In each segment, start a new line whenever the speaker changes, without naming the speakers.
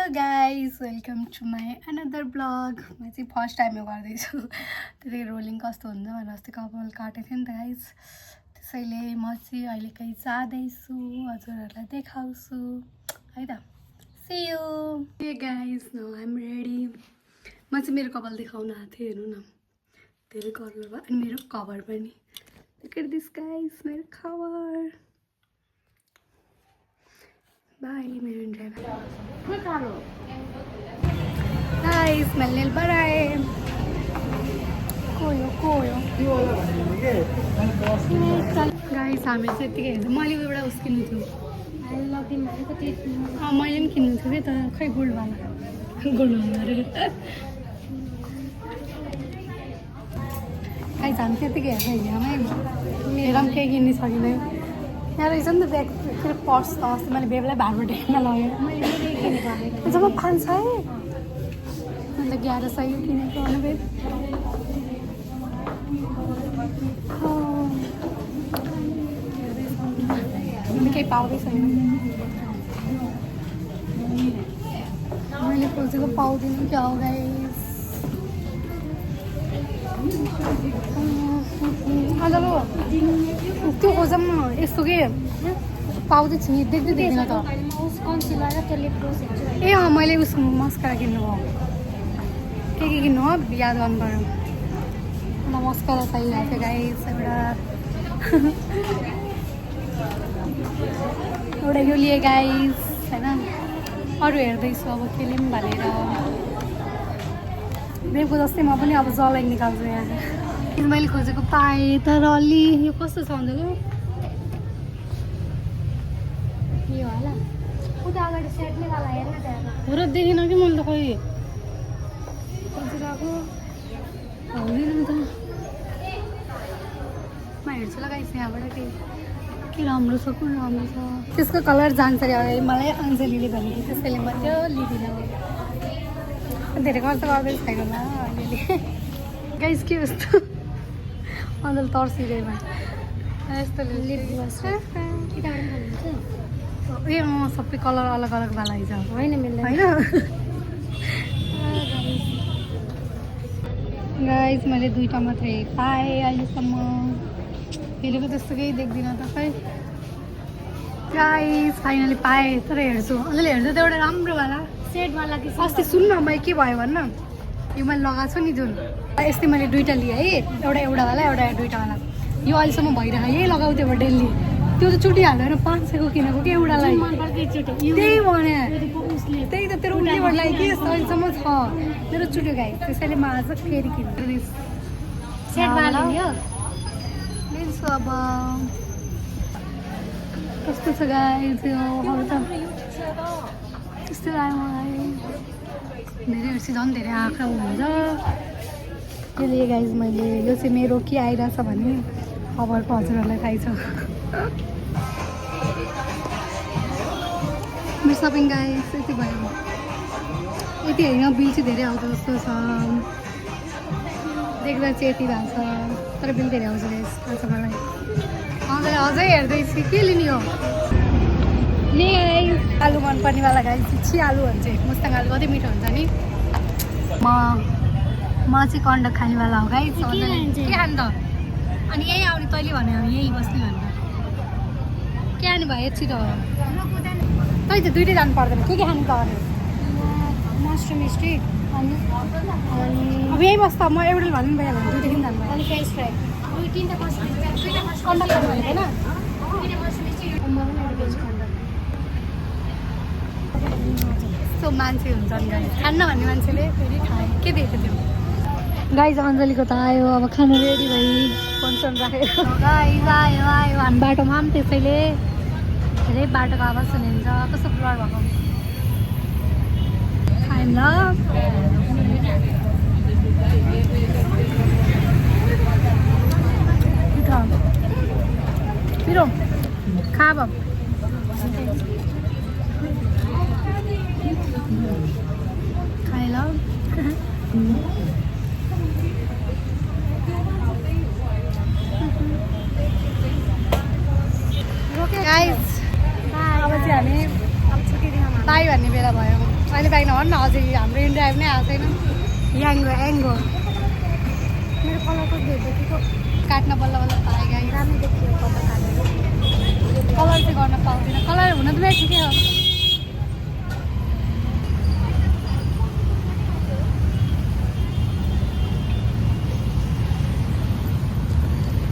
Hello guys welcome to my another blog. म चाहिँ first time यो गर्दैछु। त्यही रोलिङ कस्तो हुन्छ भनेर अस्ति कपाल काटेको थिएँ नि त गाइज, त्यसैले म चाहिँ अहिले कहीँ जाँदैछु, हजुरहरूलाई देखाउँछु है त। See you. Hey guys no I am ready. म चाहिँ मेरो कपाल देखाउन आएको थिएँ, हेर्नु न धेरै कलर भयो अनि मेरो कभर पनि। Look at this guys, मेरो कभर। बाई मेरो ड्राइभर गाइस मैले नेल बनाए। कोयो गाइस हामी चाहिँ यतिकै हेर्छ। मैले एउटा उस किन्नु थियो, मैले पनि किन्नु थियो कि तर खै गोल्डवाला अरे गाइस हामी त्यतिकै हेर्छ हिँड्यामै हेर पनि केही किन्नु सकिँदैन। यहाँ रहेछ नि त ब्याग फेरि पर्स त अस्ति मैले बेबलाई भाडो टेक्न लगेँ जब 500 अन्त 1100 किनेको अनि फेरि केही पाउँदैछ मैले खोजेको पाउँदिनँ क्या हो गाइस। अझ त्यो खोजौँ न यस्तो के पाउँदैछु नि देख्दै देख्दैन त। ए अँ मैले उसको मस्कारा किन्नु भयो, के किन्नु हो याद गर्नु पऱ्यो। अन्त मस्कारा चाहिएको थियो गाइस एउटा यो लिए गाइस होइन। अरू हेर्दैछु अब के लिऊँ भनेर। बेबको जस्तै म पनि अब जलाई निकाल्छु यहाँ। मैले खोजेको पाएँ तर अलि यो कस्तो छ भन्दा यो होला उता अगाडि सेट्नेवाला हेर्न हो र देखिन कि मैले त खोइ खोजिरहेको हाल्दिनँ त। म हेर्छु ल गाइस यहाँबाट के राम्रो छ कुन राम्रो छ। त्यसको कलर जान्छ अरे मलाई अञ्जलीले भनेको त्यसैले म त्यो लिँदिनँ। धेरै खर्च गर्दै छैन होला अलिअलि गाइस के यस्तो अञ्जली तर्सिँदैन यस्तो ए अँ सबै कलर अलग अलग वाला आइज होइन मिल्दैन होइन गाइस मैले 2टा मात्रै पाएँ अहिलेसम्म। हेरेको त्यस्तो केही देख्दिनँ त खै। गाइस फाइनली पाएँ तर हेर्छु अझले हेर्छु त एउटा राम्रोवाला सेटवाला कि अस्ति सुन्न मैले के भयो भन्न यो मैले लगाएको छु नि जुन यस्तै मैले 2टा लिएँ है, एउटावाला एउटा 2टावाला। यो अहिलेसम्म भइरहेको यही लगाउँथ्यो अब डेली। त्यो त चुटिहाल्दैन 500को किनेको कि एउटालाई त्यही भने त्यही त तेरो उनीबाट लागि के यस्तो अहिलेसम्म छ मेरो चुट्यो गाई। त्यसैले म आज फेरि किन्छु सेटवाला लिन्छु अब। कस्तो छ गाई त्यो त त्यस्तै लाग्यो मलाई। धेरै हेर्छु झन् धेरै आँखा हुन्छ। त्यो लिए गाइज मैले यो चाहिँ मेरो के आइरहेछ भने खबरको हजुरहरूलाई थाहै छ। मेरो सपिङ गाइस यति भयो, यति होइन बिल चाहिँ धेरै आउँछ जस्तो छ देख्दा चाहिँ यति भएको छ तर बिल धेरै आउँछ गाइस थाहा छ मलाई। अझै हेर्दैछु के लिने हो ले आलु मनपर्नेवाला गाइस छि आलु भन्छ मुस्ताङ आलु कति मिठो हुन्छ नि। म चाहिँ कन्डक खानेवाला हो गाइस। के खानु त अनि यही आउने तैँले भने यही बस्ने भनेर के खानु भयो छिटो तै त 2टै जानु पर्दैन। के खानु त अरे मसरुम स्टिक अनि अब यही बस्दा म एउटा भन्नु भइहाल्यो भने 2टै किन जानु भयो अनि फ्रेन्च फ्राई 2-3टा कन्डक खानु भनेको होइन यस्तो मान्छे हुन्छन् गाइस खान्न भन्ने मान्छेले फेरि खाए के देख्यो त्यो गाइस। अञ्जलीको त आयो अब खानु रेडी भइ फोन राखेर गाइस आयो हामी बाटोमा पनि त्यसैले धेरै बाटोको आवाज सुनिन्छ। कस्तो ब्लर भएको खाएँ ल पिरो खा अब खाएँ ल गाइस अब चाहिँ हामी बाई भन्ने बेला भयो। अहिले पाइन भन् न अझै हाम्रो इन्ड्राइभ नै आएको छैन याङ्गो याङ्गो मेरो कलर कति देखिको काट्न बल्ल बल्ल पाएँ गाई राम्रो देखियो कलर काटेर कलर चाहिँ गर्न पाउँदैन कलर हुन त मेरो ठिकै हो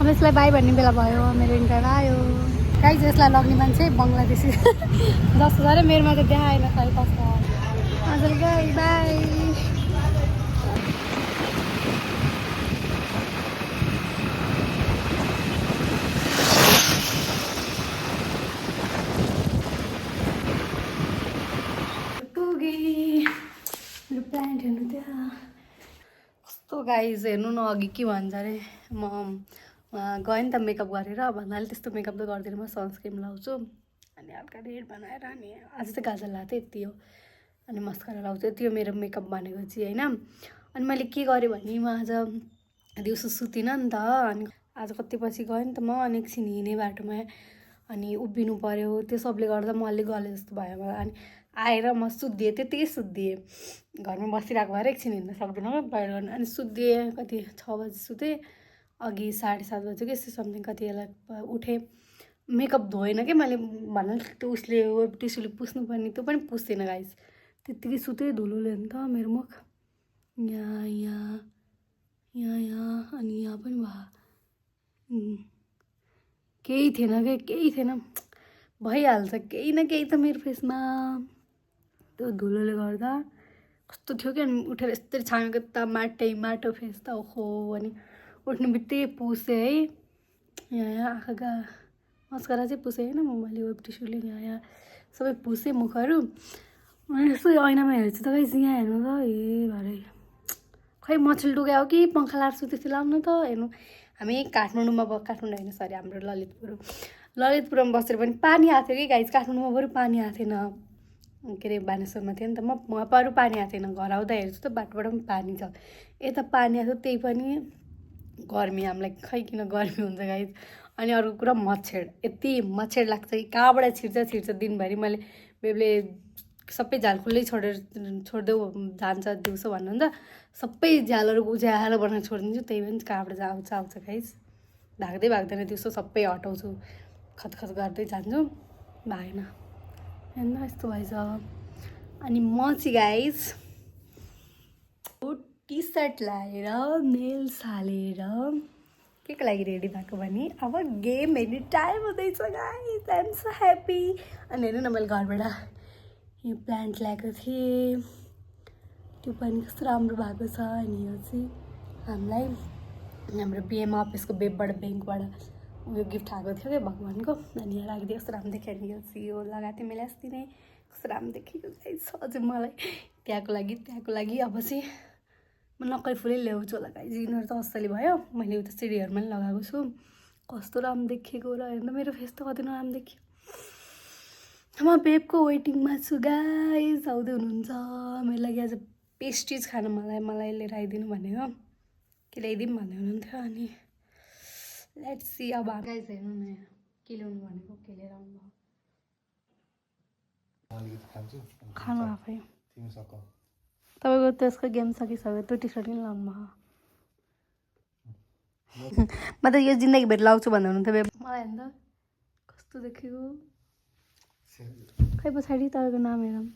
अब यसलाई बाई भन्ने बेला भयो मेरो इन्ड्राइभ आयो गाई चाहिँ यसलाई लग्ने मान्छे बङ्गलादेशी जस्तो गरे मेरोमा त देखाएन खै कस्तो हजुर गाई बाई मेरो प्लान्ट हेर्नु त्यहाँ कस्तो गाइज हेर्नु न अघि के भन्छ अरे म गएँ नि त मेकअप गरेर भन्नाले त्यस्तो मेकअप त गर्दिनँ म सनस्क्रिन लाउँछु अनि हल्का रेड बनाएर अनि आज चाहिँ गाजल लाएको थिएँ यति हो अनि मस्कारा लाउँछु यति हो मेरो मेकअप भनेको चाहिँ होइन अनि मैले के गरेँ भने म आज दिउँसो सुतिनँ नि त अनि आज कति पछि गएँ नि त म अनि एकछिन हिँडेँ बाटोमा अनि उभिनु पऱ्यो त्यो सबले गर्दा म अलिक गले जस्तो भयो मलाई अनि आएर म सुत्दिएँ त्यतिकै सुत्दिएँ घरमा बसिरहेको भएर एकछिन हिँड्न सक्दिनँ बाहिर गर्नु अनि सुत्दिएँ कति 6 बजी सुतेँ अघि 7:30 बजी कि यस्तो समथिङ कति बेला उठेँ मेकअप धोएन कि मैले भन्नु त्यो उसले वेब टिस्युले पुस्नुपर्ने त्यो पनि पुस्दैन गाइस त्यत्तिकै सुतेँ धुलोले नि त मेरो मुख यहाँ यहाँ यहाँ यहाँ अनि यहाँ पनि भयो केही थिएन क्या केही थिएन भइहाल्छ केही न केही त मेरो फेसमा त्यो धुलोले गर्दा कस्तो थियो कि अनि उठेर यस्तरी छामेको त माटो फेस त ओहो अनि उठ्ने बित्तिकै पुसेँ है यहाँ आँखाका मस्कारा चाहिँ पुसेँ होइन मैले वेब टिस्युले यहाँ सबै पुसेँ मुखहरू अनि यस्तो ऐनामा हेर्छु त गाइस यहाँ हेर्नु त ए भरे खै मछली डुगायो हो कि पङ्खा लाएर सुतेको थियो लाउनु त हेर्नु हामी काठमाडौँमा काठमाडौँ होइन सरी हाम्रो ललितपुरमा बसेर पनि पानी आएको थियो कि गाइस काठमाडौँमा बरु पानी आएको थिएन के अरे बानेश्वरमा थियो नि त म बरु पानी आएको थिएन घर आउँदा हेर्छु त बाटोबाट पनि पानी छ यता पानी आएको त्यही पनि गर्मी हामीलाई खै किन गर्मी हुन्छ गाइस अनि अर्को कुरा मच्छर यति मच्छर लाग्छ कि कहाँबाट छिर्छ दिनभरि मैले बेबले सबै झाल खुल्लै छोडिदेऊ जान्छ दिउँसो भन्नुहुन्छ सबै झ्यालहरू उज्यालो बनाएर छोडिदिन्छु त्यही पनि कहाँबाट आउँछ गाइस भाग्दैन दिउँसो सबै हटाउँछु खतखत गर्दै जान्छु भागेन होइन यस्तो भएछ अनि म चाहिँ गाइस टी सर्ट लाएर नेल्स हालेर के को लागि रेडी भएको भने अब गेम हेर्ने टाइम हुँदैछ guys I am so happy अनि हेर्नु न मैले घरबाट यो प्लान्ट ल्याएको थिएँ त्यो पनि कस्तो राम्रो भएको छ अनि यो चाहिँ हामीलाई हाम्रो बिएम अफिसको वेबबाट ब्याङ्कबाट उयो गिफ्ट आएको थियो क्या भगवान्को अनि यहाँ राखिदियो कस्तो राम्रो देखियो नि यो चाहिँ यो लगाएको थिएँ मैले अस्ति नै कस्तो राम्रो देखेको गाइस अझै मलाई त्यहाँको लागि अब चाहिँ म नक्कली फुलै ल्याउँछु होला गाइस यिनीहरू त असली भयो मैले उता सिडीहरूमा पनि लगाएको छु कस्तो राम्रो देखेको र हेर्नु मेरो फेस त कति नराम्रो देखियो म बेबको वेटिङमा छु गाइस आउँदै हुनुहुन्छ मेरो लागि आज पेस्ट्रिज खानु मलाई लिएर आइदिनु भनेको के ल्याइदिउँ भन्दै हुनुहुन्थ्यो अनि लेट्स सी अब गाइस हेर्नु न के ल्याउनु भनेको के लिएर आउनुभयो खानु आफै तपाईँको त्यसको गेम सकिसक्यो त्यो टी सर्ट किन लाउनु भयो म त यो जिन्दगीभरि लाउँछु भन्दै हुनुहुन्थ्यो मलाई हेर्नु त कस्तो देखेको खै पछाडि तपाईँको नाम हेरौँ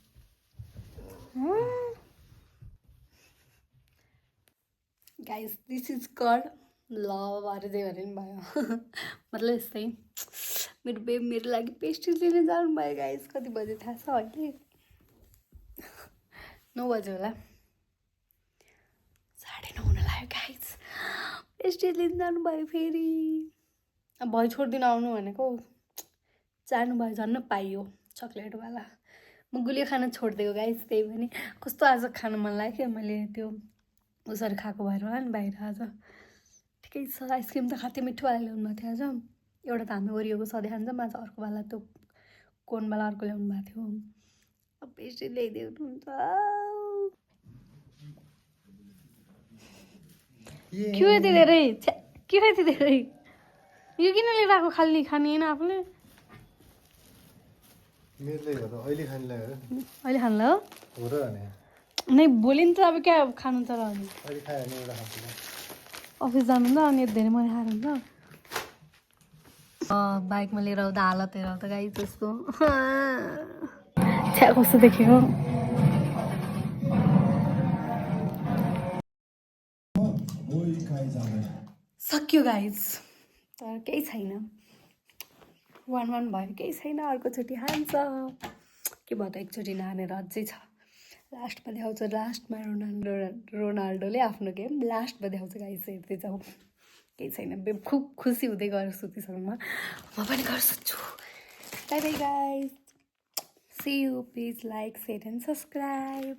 guys this is call love अरे जे भने पनि भयो मतलब यस्तै मेरो बेब मेरो लागि पेस्ट्रिज लिन जानुभयो गाइस कति बजे थाहा छ अहिले 9 बजे होला 9:30 हुन लाग्यो गाइस पेस्ट्रिज लिन जानुभयो फेरि अब भयो छोडिदिनु आउनु भनेको जानुभयो झन् पाइयो चक्लेटवाला म गुलियो खान छोडिदिएको गाइस त्यही पनि कस्तो आज खानु मन लाग्यो मैले त्यो उसरी खाएको भएर होला नि बाहिर आज ठिकै छ आइसक्रिम त खाँथेँ मिठोवाला ल्याउनु भएको थियो आज एउटा त हामी ओरियोको सधैँ खान्छौँ आज अर्कोवाला त्यो कोनवाला अर्को ल्याउनु भएको थियो अब पेस्ट्री ल्याइदिनुहुन्छ के यति धेरै यो किन लिएर आएको खाली खाने होइन आफूले
अहिले
खानु ल
हो र भने
नै भोलि त अब क्या खानु त र अनि
अहिले खायो भने एउटा खान्छु
अफिस जानु त अनि धेरै मैले खाएर हुन्छ बाइकमा लिएर आउँदा हालत हेर त गाई जस्तो छ्या कस्तो देख्यो सक्यो गाइज तर केही छैन 1-1 भयो केही छैन अर्कोचोटि हान्छ के भयो त एकचोटि नहानेर अझै छ लास्टमा देखाउँछ लास्टमा रोनाल्डोले आफ्नो गेम लास्टमा देखाउँछ गाइज हेर्दै जाउँ केही छैन खुब खुसी हुँदै गएर सुतिसक्नुमा म पनि घर सुत्छु bye bye guys see you please like share and subscribe